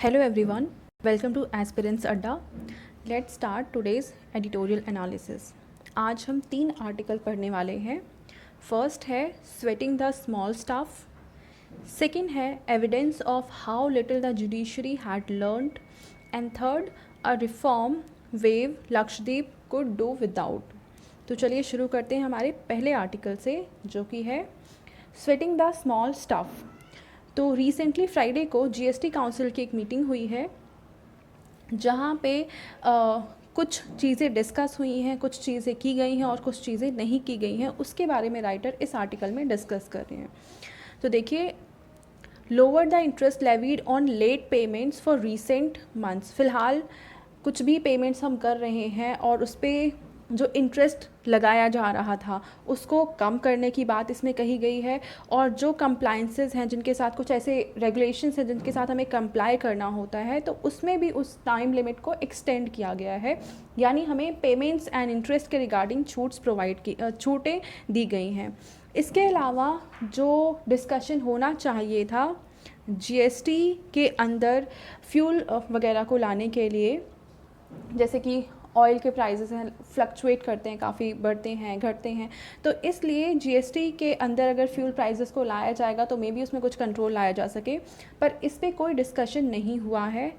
Hello everyone, welcome to Aspirants Adda. Let's start today's editorial analysis. आज हम 3 article पढ़ने वाले हैं. फर्स्ट है sweating the small stuff, second है evidence of how little the judiciary had learned, and third a reform wave Lakshadweep could do without. तो चलिए शुरू करते हैं हमारे पहले आर्टिकल से, जो कि है स्वेटिंग द स्मॉल स्टाफ. तो रिसेंटली फ्राइडे को जीएसटी काउंसिल की एक मीटिंग हुई है, जहाँ पे कुछ चीज़ें डिस्कस हुई हैं, कुछ चीज़ें की गई हैं और कुछ चीज़ें नहीं की गई हैं. उसके बारे में राइटर इस आर्टिकल में डिस्कस कर रहे हैं. तो देखिए, lower the interest levied on late payments for recent months. फ़िलहाल कुछ भी पेमेंट्स हम कर रहे हैं और उस पर जो इंटरेस्ट लगाया जा रहा था उसको कम करने की बात इसमें कही गई है. और जो कंप्लाइंसेस हैं, जिनके साथ कुछ ऐसे रेगुलेशंस हैं जिनके साथ हमें कंप्लाई करना होता है, तो उसमें भी उस टाइम लिमिट को एक्सटेंड किया गया है. यानी हमें पेमेंट्स एंड इंटरेस्ट के रिगार्डिंग छूटें दी गई हैं. इसके अलावा जो डिस्कशन होना चाहिए था जीएसटी के अंदर फ्यूल वगैरह को लाने के लिए, जैसे कि ऑयल के प्राइसेस हैं, फ्लक्चुएट करते हैं, काफ़ी बढ़ते हैं घटते हैं, तो इसलिए जीएसटी के अंदर अगर फ्यूल प्राइसेस को लाया जाएगा तो मे बी उसमें कुछ कंट्रोल लाया जा सके, पर इस पर कोई डिस्कशन नहीं हुआ है.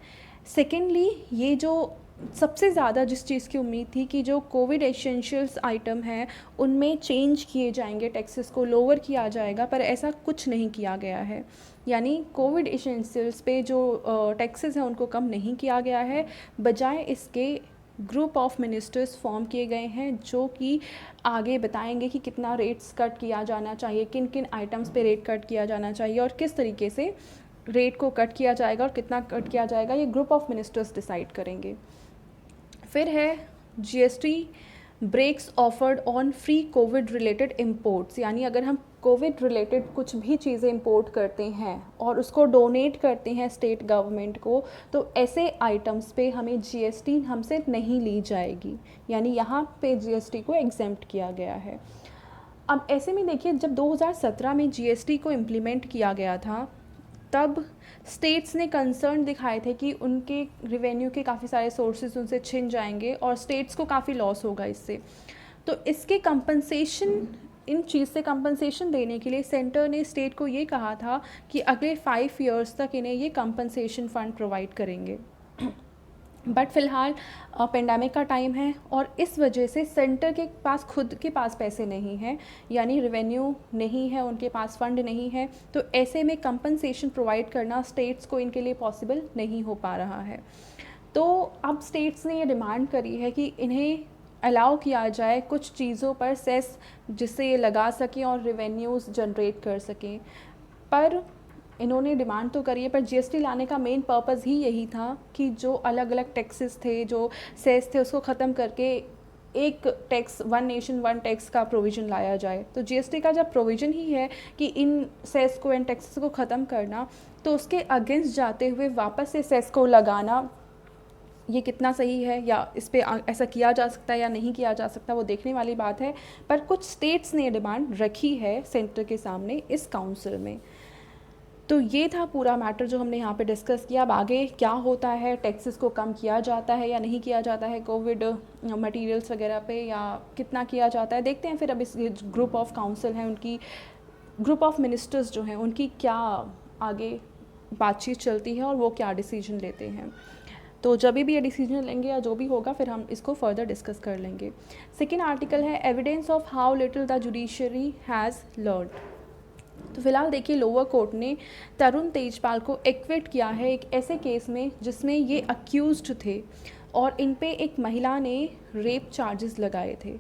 सेकेंडली, ये जो सबसे ज़्यादा जिस चीज़ की उम्मीद थी कि जो कोविड एसेंशियल्स आइटम हैं उनमें चेंज किए जाएंगे, टैक्सेस को लोअर किया जाएगा, पर ऐसा कुछ नहीं किया गया है. यानी कोविड एसेंशियल्स पे जो टैक्सेस हैं उनको कम नहीं किया गया है. बजाय इसके ग्रुप ऑफ मिनिस्टर्स फॉर्म किए गए हैं जो कि आगे बताएंगे कि कितना रेट्स कट किया जाना चाहिए, किन किन आइटम्स पे रेट कट किया जाना चाहिए और किस तरीके से रेट को कट किया जाएगा और कितना कट किया जाएगा, ये ग्रुप ऑफ मिनिस्टर्स डिसाइड करेंगे. फिर है GST breaks offered on free Covid related imports. यानी अगर हम कोविड रिलेटेड कुछ भी चीज़ें इंपोर्ट करते हैं और उसको डोनेट करते हैं स्टेट गवर्नमेंट को, तो ऐसे आइटम्स पे हमें जीएसटी हमसे नहीं ली जाएगी. यानी यहाँ पे जीएसटी को एग्जेम्प्ट किया गया है. अब ऐसे में देखिए, जब 2017 में जीएसटी को इम्प्लीमेंट किया गया था तब स्टेट्स ने कंसर्न दिखाए थे कि उनके रिवेन्यू के काफ़ी सारे सोर्सेज उनसे छिन जाएंगे और स्टेट्स को काफ़ी लॉस होगा इससे. तो इसके कंपनसेशन, इन चीज़ से कंपनसेशन देने के लिए सेंटर ने स्टेट को ये कहा था कि अगले 5 इयर्स तक इन्हें ये कंपनसेशन फ़ंड प्रोवाइड करेंगे. बट फ़िलहाल पेंडेमिक का टाइम है और इस वजह से सेंटर के पास खुद के पास पैसे नहीं हैं, यानी रिवेन्यू नहीं है, उनके पास फ़ंड नहीं है. तो ऐसे में कंपनसेशन प्रोवाइड करना स्टेट्स को इनके लिए पॉसिबल नहीं हो पा रहा है. तो अब स्टेट्स ने ये डिमांड करी है कि इन्हें अलाउ किया जाए कुछ चीज़ों पर सेस, जिससे ये लगा सकें और रिवेन्यूज़ जनरेट कर सकें. पर इन्होंने डिमांड तो करी है, पर जीएसटी लाने का मेन पर्पज़ ही यही था कि जो अलग अलग टैक्सेस थे, जो सेस थे, उसको ख़त्म करके एक tax, one nation one tax का प्रोविज़न लाया जाए. तो जीएसटी का जब प्रोविज़न ही है कि इन सेस को, इन टैक्सेस को ख़त्म करना, तो उसके अगेंस्ट जाते हुए वापस से सेस को लगाना, ये कितना सही है या इस पर ऐसा किया जा सकता है या नहीं किया जा सकता, वो देखने वाली बात है. पर कुछ स्टेट्स ने डिमांड रखी है सेंटर के सामने इस काउंसिल में. तो ये था पूरा मैटर जो हमने यहाँ पे डिस्कस किया. अब आगे क्या होता है, टैक्सेस को कम किया जाता है या नहीं किया जाता है कोविड मटेरियल्स वगैरह पे, या कितना किया जाता है, देखते हैं. फिर अब इस ग्रुप ऑफ काउंसिल हैं, उनकी ग्रुप ऑफ मिनिस्टर्स जो हैं उनकी क्या आगे बातचीत चलती है और वो क्या डिसीजन लेते हैं. तो जब भी ये डिसीजन लेंगे या जो भी होगा फिर हम इसको फर्दर डिस्कस कर लेंगे. सेकेंड आर्टिकल है evidence of how little the judiciary has learned. तो फिलहाल देखिए, लोअर कोर्ट ने तरुण तेजपाल को एक्विट किया है एक ऐसे केस में जिसमें ये अक्यूज्ड थे और इन पे एक महिला ने रेप चार्जेस लगाए थे.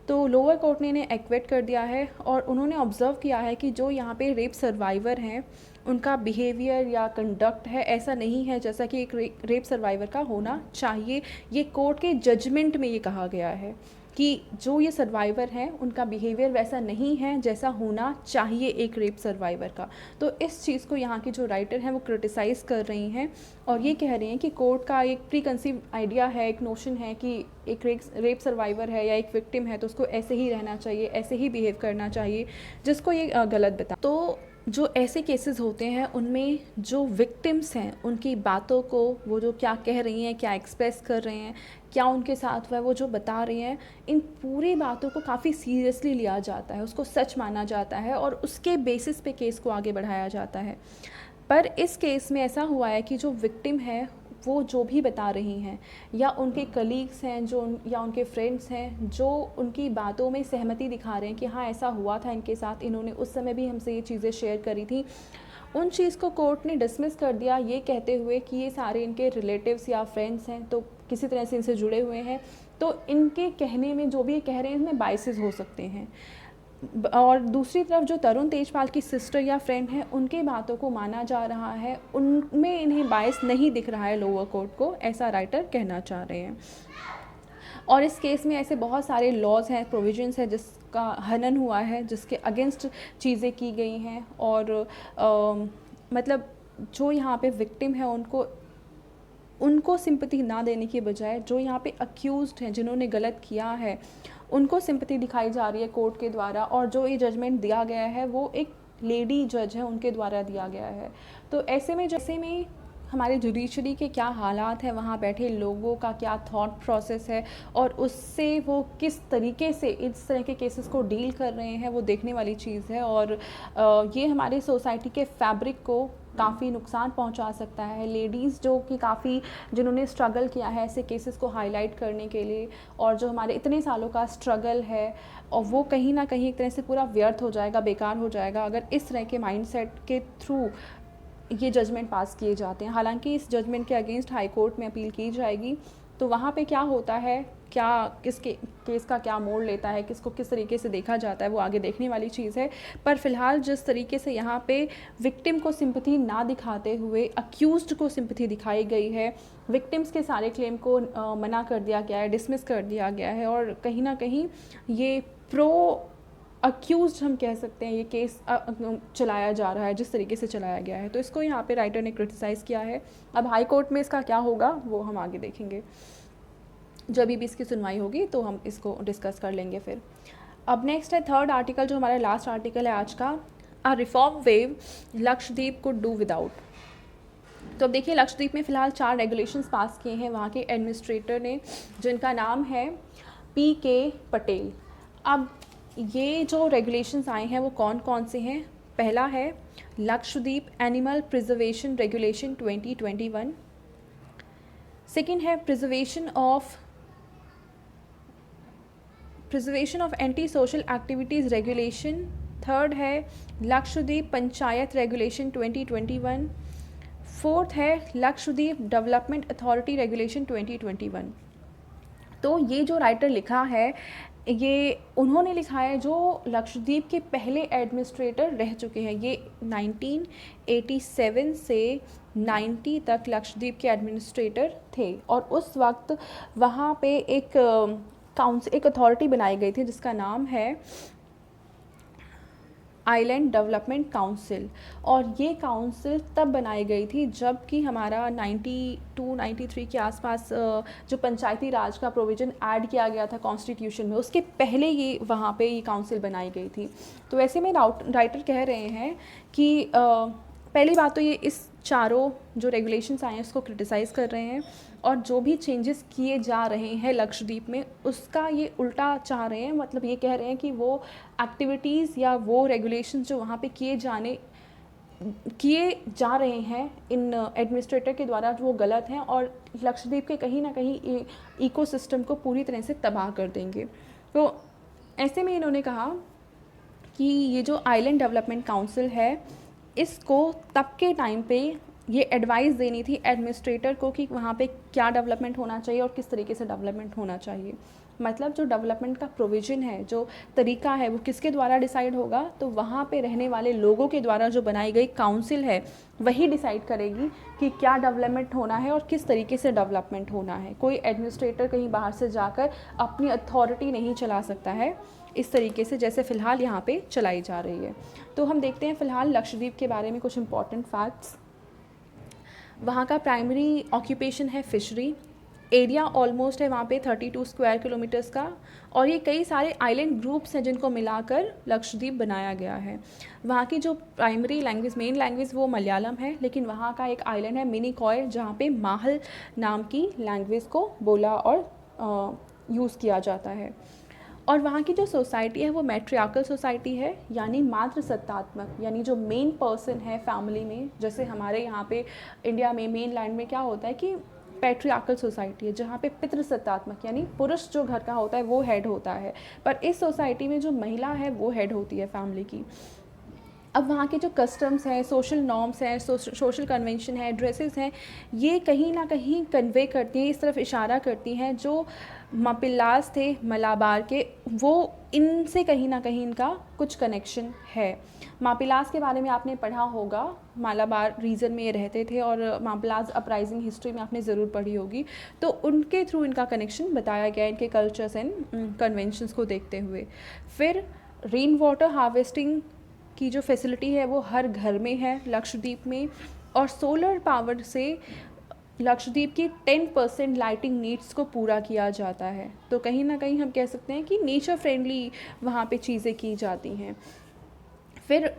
तो लोअर कोर्ट ने इन्हें एक्विट कर दिया है और उन्होंने ऑब्ज़र्व किया है कि जो यहाँ पे रेप सर्वाइवर हैं उनका बिहेवियर या कंडक्ट है ऐसा नहीं है जैसा कि एक रेप सर्वाइवर का होना चाहिए. ये कोर्ट के जजमेंट में ये कहा गया है कि जो ये सर्वाइवर हैं उनका बिहेवियर वैसा नहीं है जैसा होना चाहिए एक रेप सर्वाइवर का. तो इस चीज़ को यहाँ की जो राइटर हैं वो क्रिटिसाइज़ कर रही हैं और ये कह रही हैं कि कोर्ट का एक प्री कंसीव आइडिया है, एक नोशन है कि एक रेप सर्वाइवर है या एक विक्टिम है तो उसको ऐसे ही रहना चाहिए, ऐसे ही बिहेव करना चाहिए, जिसको ये गलत बता. तो जो ऐसे केसेस होते हैं उनमें जो विक्टिम्स हैं उनकी बातों को, वो जो क्या कह रही हैं, क्या एक्सप्रेस कर रहे हैं, क्या उनके साथ हुआ है, वो जो बता रही हैं, इन पूरी बातों को काफ़ी सीरियसली लिया जाता है, उसको सच माना जाता है और उसके बेसिस पे केस को आगे बढ़ाया जाता है। पर इस केस में ऐसा हुआ है कि जो विक्टिम है वो जो भी बता रही हैं या उनके कलीग्स हैं जो या उनके फ्रेंड्स हैं जो उनकी बातों में सहमति दिखा रहे हैं कि हाँ ऐसा हुआ था इनके साथ, इन्होंने उस समय भी हमसे ये चीज़ें शेयर करी थी, उन चीज़ को कोर्ट ने डिसमिस कर दिया ये कहते हुए कि ये सारे इनके रिलेटिव्स या फ्रेंड्स हैं, तो किसी तरह से इनसे जुड़े हुए हैं, तो इनके कहने में जो भी ये कह रहे हैं इनमें बाइसेस हो सकते हैं। और दूसरी तरफ जो तरुण तेजपाल की सिस्टर या फ्रेंड है उनकी बातों को माना जा रहा है, उनमें इन्हें बायस नहीं दिख रहा है लोअर कोर्ट को, ऐसा राइटर कहना चाह रहे हैं। और इस केस में ऐसे बहुत सारे लॉज हैं, प्रोविजंस है जिसका हनन हुआ है, जिसके अगेंस्ट चीज़ें की गई हैं और मतलब जो यहाँ पे विक्टिम है उनको सिंपैथी ना देने की बजाय जो यहाँ पे अक्यूज्ड हैं जिन्होंने गलत किया है उनको सिंपैथी दिखाई जा रही है कोर्ट के द्वारा। और जो ये जजमेंट दिया गया है वो एक लेडी जज है उनके द्वारा दिया गया है। तो ऐसे में हमारे जुडिशरी के क्या हालात हैं, वहाँ बैठे लोगों का क्या थॉट प्रोसेस है और उससे वो किस तरीके से इस तरह के केसेस को डील कर रहे हैं, वो देखने वाली चीज़ है। और ये हमारे सोसाइटी के फैब्रिक को काफ़ी नुकसान पहुंचा सकता है। लेडीज़ जो कि काफ़ी जिन्होंने स्ट्रगल किया है ऐसे केसेस को हाईलाइट करने के लिए, और जो हमारे इतने सालों का स्ट्रगल है और वो कहीं ना कहीं एक तरह से पूरा व्यर्थ हो जाएगा, बेकार हो जाएगा अगर इस तरह के माइंडसेट के थ्रू ये जजमेंट पास किए जाते हैं। हालांकि इस जजमेंट के अगेंस्ट हाई कोर्ट में अपील की जाएगी, तो वहाँ पे क्या होता है, क्या किसके केस का क्या मोड़ लेता है, किसको किस तरीके से देखा जाता है, वो आगे देखने वाली चीज़ है। पर फिलहाल जिस तरीके से यहाँ पे विक्टिम को सिंपैथी ना दिखाते हुए अक्यूज्ड को सिंपैथी दिखाई गई है, विक्टिम्स के सारे क्लेम को मना कर दिया गया है, डिसमिस कर दिया गया है, और कहीं ना कहीं ये प्रो अक्यूज्ड हम कह सकते हैं ये केस चलाया जा रहा है जिस तरीके से चलाया गया है, तो इसको यहाँ पे राइटर ने क्रिटिसाइज़ किया है। अब हाई कोर्ट में इसका क्या होगा वो हम आगे देखेंगे, जब भी इसकी सुनवाई होगी तो हम इसको डिस्कस कर लेंगे फिर। अब नेक्स्ट है थर्ड आर्टिकल, जो हमारा लास्ट आर्टिकल है आज का, अ reform wave Lakshadweep could do without. तो अब देखिए लक्षद्वीप में फ़िलहाल 4 रेगुलेशंस पास किए हैं वहाँ के एडमिनिस्ट्रेटर ने, जिनका नाम है PK पटेल। अब ये जो रेगुलेशंस आए हैं वो कौन कौन से हैं? पहला है Lakshadweep animal preservation regulation 2021, second है preservation of anti social activities regulation, third है लक्षद्वीप पंचायत रेगुलेशन 2021, फोर्थ है लक्षद्वीप डेवलपमेंट अथॉरिटी रेगुलेशन 2021। तो ये जो राइटर लिखा है ये उन्होंने लिखा है जो लक्षद्वीप के पहले एडमिनिस्ट्रेटर रह चुके हैं। ये 1987 से 90 तक लक्षद्वीप के एडमिनिस्ट्रेटर थे और उस वक्त वहाँ पे एक अथॉरिटी बनाई गई थी जिसका नाम है आइलैंड डेवलपमेंट काउंसिल। और ये काउंसिल तब बनाई गई थी जब कि हमारा 92-93 के आसपास जो पंचायती राज का प्रोविज़न ऐड किया गया था कॉन्स्टिट्यूशन में, उसके पहले ये वहाँ पे ये काउंसिल बनाई गई थी। तो ऐसे में राइटर कह रहे हैं कि पहली बात तो ये इस चारों जो रेगुलेशंस आए हैं उसको क्रिटिसाइज़ कर रहे हैं, और जो भी चेंजेस किए जा रहे हैं लक्षद्वीप में उसका ये उल्टा चाह रहे हैं। मतलब ये कह रहे हैं कि वो एक्टिविटीज़ या वो रेगुलेशंस जो वहाँ पे किए जा रहे हैं इन एडमिनिस्ट्रेटर के द्वारा वो गलत हैं और लक्षद्वीप के कहीं ना कहीं इकोसिस्टम को पूरी तरह से तबाह कर देंगे। तो ऐसे में इन्होंने कहा कि ये जो आइलैंड डेवलपमेंट काउंसिल है इसको तब के टाइम पे ये एडवाइस देनी थी एडमिनिस्ट्रेटर को कि वहाँ पे क्या डेवलपमेंट होना चाहिए और किस तरीके से डेवलपमेंट होना चाहिए। मतलब जो डेवलपमेंट का प्रोविज़न है, जो तरीका है, वो किसके द्वारा डिसाइड होगा, तो वहाँ पे रहने वाले लोगों के द्वारा जो बनाई गई काउंसिल है वही डिसाइड करेगी कि क्या डेवलपमेंट होना है और किस तरीके से डेवलपमेंट होना है। कोई एडमिनिस्ट्रेटर कहीं बाहर से जाकर अपनी अथॉरिटी नहीं चला सकता है इस तरीके से जैसे फ़िलहाल यहाँ पे चलाई जा रही है। तो हम देखते हैं फ़िलहाल लक्षद्वीप के बारे में कुछ इंपॉर्टेंट फैक्ट्स। वहाँ का प्राइमरी ऑक्यूपेशन है फिशरी, एरिया ऑलमोस्ट है वहाँ पे 32 स्क्वायर किलोमीटर्स का, और ये कई सारे आइलैंड ग्रुप्स हैं जिनको मिलाकर लक्षद्वीप बनाया गया है। वहाँ की जो प्राइमरी लैंग्वेज, मेन लैंग्वेज वो मलयालम है, लेकिन वहाँ का एक आइलैंड है मिनिकॉय जहाँ पे माहल नाम की लैंग्वेज को बोला और यूज़ किया जाता है। और वहाँ की जो सोसाइटी है वो मैट्रियार्कल सोसाइटी है, यानी मातृ सत्तात्मक, यानी जो मेन पर्सन है फैमिली में, जैसे हमारे यहाँ पे इंडिया में मेन लैंड में क्या होता है कि पैट्रियार्कल सोसाइटी है जहाँ पे पितृसत्तात्मक यानी पुरुष जो घर का होता है वो हेड होता है, पर इस सोसाइटी में जो महिला है वो हेड होती है फैमिली की। अब वहाँ के जो कस्टम्स हैं, सोशल नॉर्म्स हैं, सोशल कन्वेंशन है, ड्रेसेस हैं, ये कहीं ना कहीं कन्वे करती हैं, इस तरफ इशारा करती हैं जो मापिल्लास थे मलाबार के, वो इनसे कहीं ना कहीं इनका कुछ कनेक्शन है। मापिलास के बारे में आपने पढ़ा होगा, मालाबार रीजन में ये रहते थे और मापिलास अपराइजिंग हिस्ट्री में आपने ज़रूर पढ़ी होगी, तो उनके थ्रू इनका कनेक्शन बताया गया इनके कल्चर्स एंड कन्वेंशंस को देखते हुए। फिर रेन वाटर हार्वेस्टिंग की जो फैसिलिटी है वो हर घर में है लक्षद्वीप में, और सोलर पावर से लक्षद्वीप की 10% लाइटिंग नीड्स को पूरा किया जाता है। तो कहीं ना कहीं हम कह सकते हैं कि नेचर फ्रेंडली वहाँ पे चीज़ें की जाती हैं। फिर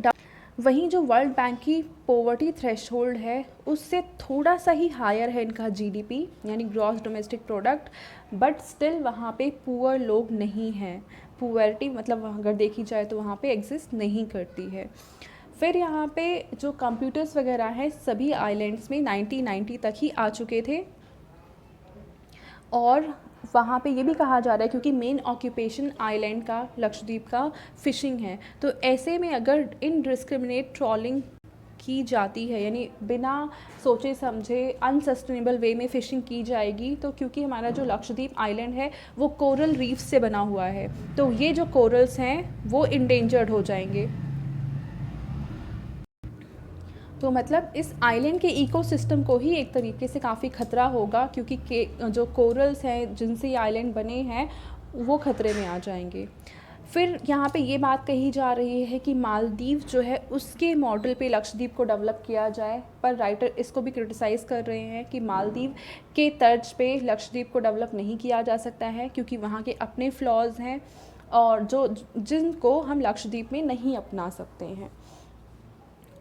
वहीं जो वर्ल्ड बैंक की पॉवर्टी थ्रेशहोल्ड है उससे थोड़ा सा ही हायर है इनका जीडीपी यानी gross domestic product, but still वहाँ पे पुअर लोग नहीं हैं। पुअरिटी मतलब अगर देखी जाए तो वहाँ पे एग्जिस्ट नहीं करती है। फिर यहाँ पे जो कंप्यूटर्स वगैरह हैं सभी आइलैंड्स में 1990 तक ही आ चुके थे, और वहाँ पे ये भी कहा जा रहा है क्योंकि मेन ऑक्यूपेशन आइलैंड का लक्षद्वीप का फ़िशिंग है, तो ऐसे में अगर इनडिस्क्रिमिनेट ट्रॉलिंग की जाती है यानी बिना सोचे समझे अनसस्टेनेबल वे में फ़िशिंग की जाएगी, तो क्योंकि हमारा जो लक्षद्वीप आइलैंड है वो कोरल रीफ से बना हुआ है, तो ये जो कोरल्स हैं वो इंडेंजर्ड हो जाएंगे। तो मतलब इस आइलैंड के इकोसिस्टम को ही एक तरीके से काफ़ी ख़तरा होगा, क्योंकि जो कोरल्स हैं जिनसे ये आइलैंड बने हैं वो ख़तरे में आ जाएंगे। फिर यहाँ पे ये बात कही जा रही है कि मालदीव जो है उसके मॉडल पे लक्षद्वीप को डेवलप किया जाए, पर राइटर इसको भी क्रिटिसाइज़ कर रहे हैं कि मालदीव के तर्ज पे लक्षद्वीप को डेवलप नहीं किया जा सकता है क्योंकि वहाँ के अपने फ्लॉज हैं और जिनको हम लक्षद्वीप में नहीं अपना सकते हैं।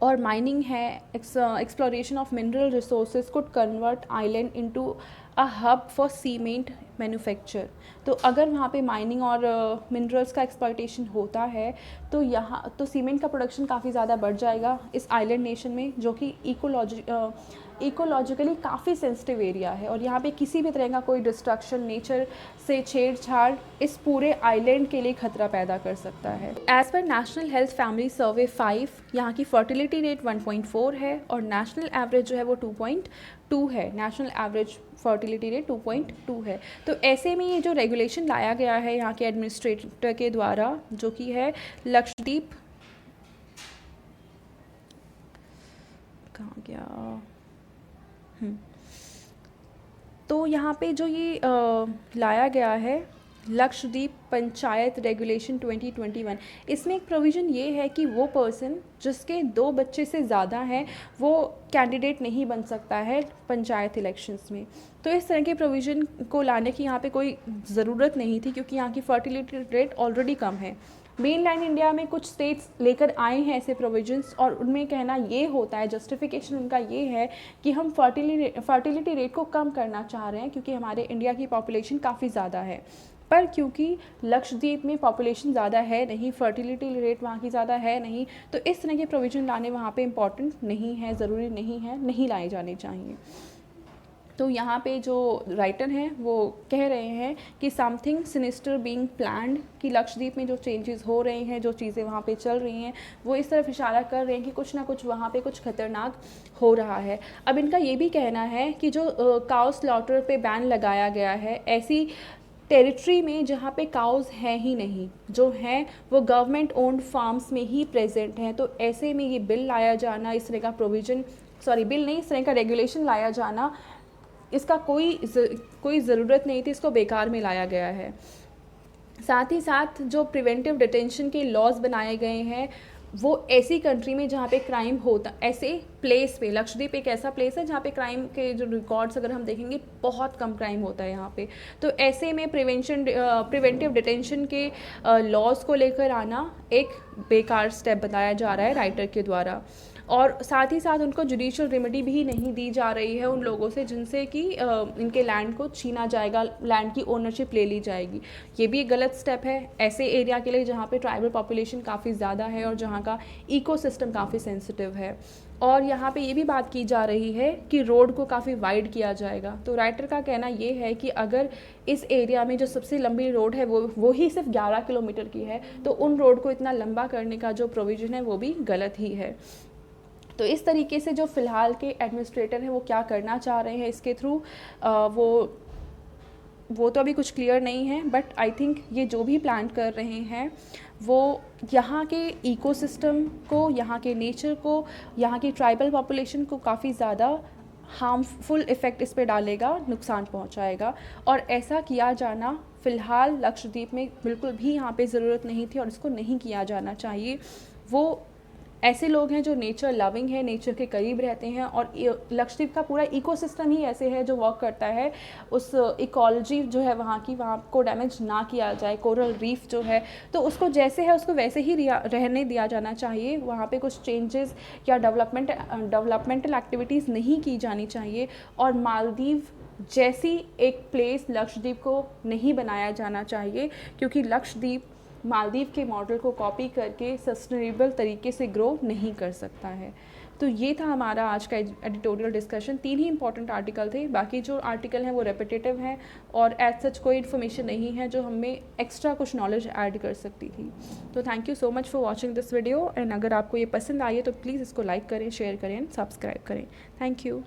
और माइनिंग है, exploration of mineral resources could convert island into a hub for cement manufacture. तो अगर वहाँ पे माइनिंग और मिनरल्स का एक्सप्लॉयटेशन होता है तो यहाँ तो सीमेंट का प्रोडक्शन काफ़ी ज़्यादा बढ़ जाएगा इस आइलैंड नेशन में, जो कि इकोलॉजिकली काफ़ी सेंसिटिव एरिया है, और यहाँ पे किसी भी तरह का कोई डिस्ट्रक्शन, नेचर से छेड़छाड़ इस पूरे आइलैंड के लिए खतरा पैदा कर सकता है। As per national health family सर्वे 5 यहाँ की फर्टिलिटी रेट 1.4 है और नेशनल एवरेज जो है वो 2.2 है। नेशनल एवरेज फर्टिलिटी रेट 2.2 है। तो ऐसे में ये जो रेगुलेशन लाया गया है यहाँ के एडमिनिस्ट्रेटर के द्वारा, जो कि है लक्षद्वीप, कहाँ गया, तो यहाँ पे जो ये लाया गया है लक्षद्वीप पंचायत रेगुलेशन 2021, इसमें एक प्रोविज़न ये है कि वो पर्सन जिसके 2 बच्चे से ज़्यादा हैं वो कैंडिडेट नहीं बन सकता है पंचायत इलेक्शंस में। तो इस तरह के प्रोविज़न को लाने की यहाँ पे कोई ज़रूरत नहीं थी क्योंकि यहाँ की फर्टिलिटी रेट ऑलरेडी कम है। मेन लाइन इंडिया में कुछ स्टेट्स लेकर आए हैं ऐसे प्रोविजंस, और उनमें कहना ये होता है, जस्टिफिकेशन उनका ये है कि हम फर्टिलिटी रेट को कम करना चाह रहे हैं क्योंकि हमारे इंडिया की पॉपुलेशन काफ़ी ज़्यादा है। पर क्योंकि लक्षद्वीप में पॉपुलेशन ज़्यादा है नहीं, फर्टिलिटी रेट वहाँ की ज़्यादा है नहीं, तो इस तरह के प्रोविज़न लाने वहाँ पे इम्पॉर्टेंट नहीं है, ज़रूरी नहीं है, नहीं लाए जाने चाहिए। तो यहाँ पे जो राइटर हैं वो कह रहे हैं कि समथिंग सिनिस्टर बीइंग प्लान्ड, कि लक्षद्वीप में जो चेंजेस हो रहे हैं, जो चीज़ें वहाँ पे चल रही हैं, वो इस तरफ इशारा कर रहे हैं कि कुछ ना कुछ वहाँ पे कुछ खतरनाक हो रहा है। अब इनका ये भी कहना है कि जो काउ स्लॉटर पे बैन लगाया गया है, ऐसी टेरिटरी में जहाँ पे काउज़ हैं ही नहीं, जो हैं वो गवर्नमेंट ओन्ड फार्म्स में ही प्रेजेंट हैं, तो ऐसे में ये बिल लाया जाना, इस तरह का प्रोविज़न, सॉरी बिल नहीं, इस तरह का रेगुलेशन लाया जाना, इसका कोई ज़रूरत नहीं थी, इसको बेकार में लाया गया है। साथ ही साथ जो प्रिवेंटिव डिटेंशन के लॉज बनाए गए हैं वो ऐसी कंट्री में जहाँ पे क्राइम होता, ऐसे प्लेस पे, लक्षद्वीप एक ऐसा प्लेस है जहाँ पे क्राइम के जो रिकॉर्ड्स अगर हम देखेंगे बहुत कम क्राइम होता है यहाँ पे। तो ऐसे में प्रिवेंटिव डिटेंशन के लॉज को लेकर आना एक बेकार स्टेप बताया जा रहा है राइटर के द्वारा। और साथ ही साथ उनको जुडिशियल रेमेडी भी नहीं दी जा रही है उन लोगों से जिनसे कि इनके लैंड को छीना जाएगा, लैंड की ओनरशिप ले ली जाएगी। ये भी एक गलत स्टेप है ऐसे एरिया के लिए जहाँ पे ट्राइबल पॉपुलेशन काफ़ी ज़्यादा है और जहाँ का इकोसिस्टम काफ़ी सेंसिटिव है। और यहाँ पे ये भी बात की जा रही है कि रोड को काफ़ी वाइड किया जाएगा। तो राइटर का कहना ये है कि अगर इस एरिया में जो सबसे लंबी रोड है वो ही सिर्फ 11 किलोमीटर की है, तो उन रोड को इतना लंबा करने का जो प्रोविज़न है वो भी गलत ही है। तो इस तरीके से जो फ़िलहाल के एडमिनिस्ट्रेटर हैं वो क्या करना चाह रहे हैं इसके थ्रू, वो तो अभी कुछ क्लियर नहीं है, बट आई थिंक ये जो भी प्लान कर रहे हैं वो यहाँ के इकोसिस्टम को, यहाँ के नेचर को, यहाँ की ट्राइबल पॉपुलेशन को काफ़ी ज़्यादा हार्मफुल इफ़ेक्ट इस पे डालेगा, नुकसान पहुँचाएगा। और ऐसा किया जाना फ़िलहाल लक्षद्वीप में बिल्कुल भी यहाँ पे ज़रूरत नहीं थी और इसको नहीं किया जाना चाहिए। वो ऐसे लोग हैं जो नेचर लविंग है, नेचर के करीब रहते हैं, और लक्षद्वीप का पूरा इकोसिस्टम ही ऐसे है जो वर्क करता है उस इकोलॉजी जो है वहाँ की, वहाँ को डैमेज ना किया जाए। कोरल रीफ जो है तो उसको जैसे है उसको वैसे ही रहने दिया जाना चाहिए, वहाँ पे कुछ चेंजेस या डेवलपमेंटल एक्टिविटीज़ नहीं की जानी चाहिए। और मालदीव जैसी एक प्लेस लक्षद्वीप को नहीं बनाया जाना चाहिए, क्योंकि लक्षद्वीप मालदीव के मॉडल को कॉपी करके सस्टेनेबल तरीके से ग्रो नहीं कर सकता है। तो ये था हमारा आज का एडिटोरियल डिस्कशन। 3 ही इंपॉर्टेंट आर्टिकल थे, बाकी जो आर्टिकल हैं वो रेपिटेटिव हैं और एज सच कोई इन्फॉर्मेशन नहीं है जो हमें एक्स्ट्रा कुछ नॉलेज ऐड कर सकती थी। तो thank you so much for watching this video, and अगर आपको ये पसंद आई है तो प्लीज़ इसको लाइक करें, शेयर करें एंड सब्सक्राइब करें। Thank you.